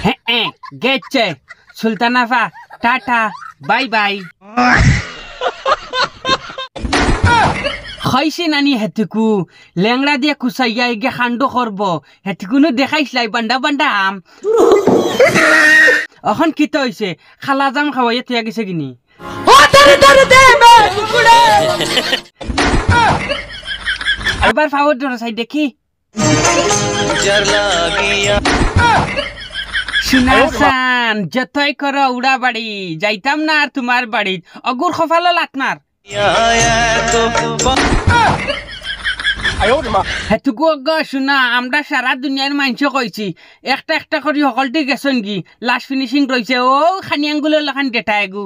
হ্যাঁ গেছে সুলতানাফা tata bye bye খাইছে নানি হেতুকু লেংড়া দিয়ে কুচাইয়া এগে খান্ড করব হেতুকুনো দেখাইছলাই বান্ডা বান্ডা আম এখন কিত হইছে খালা জাম খাওয়াইয়া তুই গেছে কিনি এবার ফাওয়ার ধরে চাই দেখি শুনাসান যতই করো উড়া বাড়ি যাইতাম না আর তোমার বাড়ি অগুর খফালো লাতমার হেতুকু অজ্ঞ শুনা আমরা সারা দুনিয়ার মানুষ কইছি একটা একটা করে সকলটি গেছেন কি লাস্ট ফিনিশিং রয়েছে ও খানি আঙ্গুলো লাখান ডেটা এগু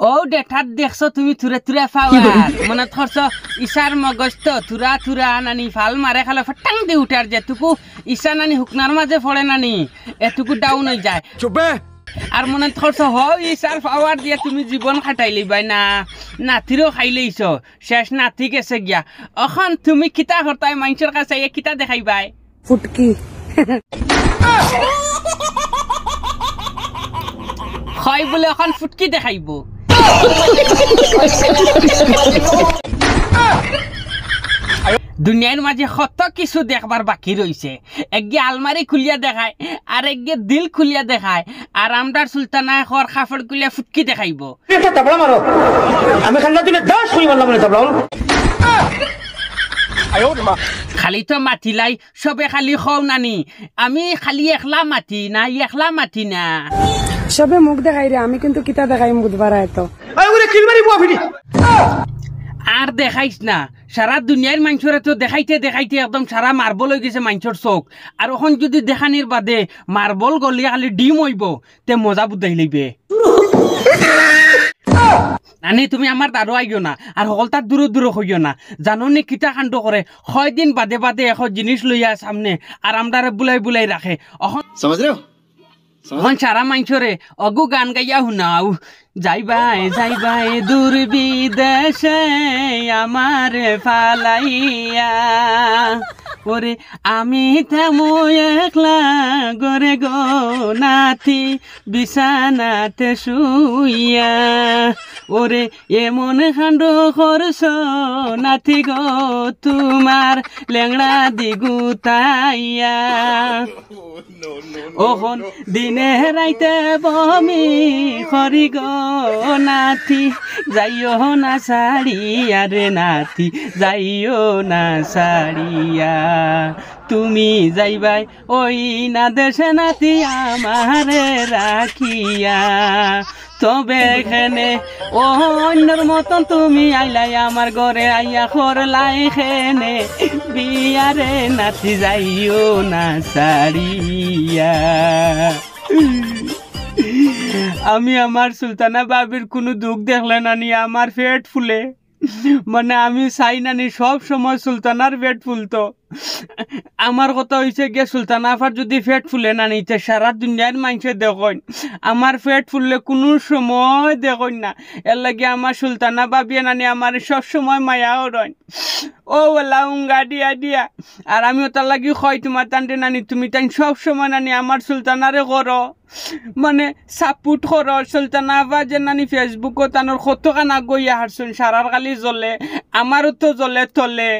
ও ডেটার দেখছো তুমি থুরে থুরে ফাওয়ার মনে ধরছ ইসার মগজ তো থুরা থুরা নানি ফাল মারে খালে ফটাং দি উঠে আর যেটুকু ইসা নানি হুকনার মাঝে পড়ে নানি এটুকু ডাউন হয়ে যায় আর মনে ধরছ হ ইসার পাওয়ার দিয়ে তুমি জীবন খাটাই লইবাই না নাতিরও খাই লইছ শেষ নাতি গেছে গিয়া এখন তুমি কিতা হরতাই মানুষের কাছে কিতা দেখাইবাই ফুটকি হয় বলে এখন ফুটকি দেখাইব দুনিয়ার মাঝে কত কিছু দেখবার বাকি রয়েছে একগে আলমারি খুলিয়া দেখায় আর একগে দিল খুলিয়া দেখায় আর আমরার সুলতানা খর খাফড় খুলিয়া ফুটকি দেখাইব খালি তো মাতিলাই সবে খালি খাও নানি আমি খালি একলা মাতি না একলা মাতি না সবে মুখ দেখাই রে আমি কিন্তু কিতা দেখাই বুধবার এতো আর দেখাইস না সারা দুনিয়ার মানুষের তো দেখাইতে দেখাইতে একদম সারা মার্বল হয়ে গেছে মানুষের চোখ আর ওখান যদি দেখানির বাদে মার্বল গলিয়ে খালি ডিম হইব তে মজা বুঝাই লইবে নানি তুমি আমার দারো আইও না আর সকল তার দূর দূর হইও না জানো নি কিতা কাণ্ড করে 6 দিন বাদে বাদে এখন জিনিস লইয়া সামনে আর আমদারে বুলাই বুলাই রাখে এখন সারা মানুষরে অগু গান গাইয়া শুনাও যাইবাই যাইবাই দূর বিদেশে আমার ফালাইয়া ওরে আমি তেমো একলা গরে গো নাথি বিছানাতে শুইয়া ওরে এমন কাণ্ড করছ নাথি গো তোমার লেংড়া দিগুতাইয়া ওহন দিনে রাইতে বমি করি গো নাথি যাইও না সারিয়া রে নাথি যাইও না সারিয়া তুমি যাইবাই ওই না দেশে নাতি আমারে রাখিয়া তবে এখানে অন্যর মতন তুমি আইলাই আমার ঘরে আইয়া করলাই খেনে বিয়ারে নাতি যাইও না সারিয়া আমি আমার সুলতানা বাবির কোনো দুঃখ দেখলে নানি আমার পেট ফুলে মানে আমি চাই নানি সব সময় সুলতানার পেট ফুলতো আমার কথা হয়েছে গিয়ে সুলতানা আফার যদি পেট ফুলে নানি তে সারা দুনিয়ার মানুষে দেখেন আমার পেট ফুললে কোনো সময় দেখেন না এর লাগে আমার সুলতানা বাবিয়ে নানি আমার সব সময় মায়াও রয় ও বলা উঙ্গা দিয়া দিয়া আর আমি ওটার লাগি হয় তোমার টানতে নানি তুমি তাই সব সময় নানি আমার সুলতানারে করো মানে সাপোর্ট করো সুলতানা আফা যে নানি ফেসবুকও তানোর কতখানা গইয়া হারছুন সারার কালি জ্বলে আমারও তো জ্বলে তলে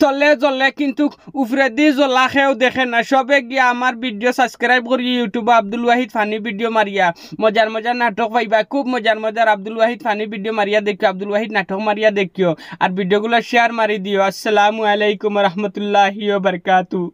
তলে জ্বলে কিন্তু উপরে দিয়ে জ্বলা খেয়েও দেখে না সবে গিয়া আমার ভিডিও সাবস্ক্রাইব করি ইউটিউবে আব্দুল ওয়াহিদ ফানি ভিডিও মারিয়া মজার মজার নাটক পাইবা খুব মজার মজার আব্দুল ওয়াহিদ ফানি ভিডিও মারিয়া দেখিও আব্দুল ওয়াহিদ নাটক মারিয়া দেখিও আর ভিডিওগুলো শেয়ার মারি দিও আসসালামু আলাইকুম রহমতুল্লাহি ওয়া বারাকাতুহু।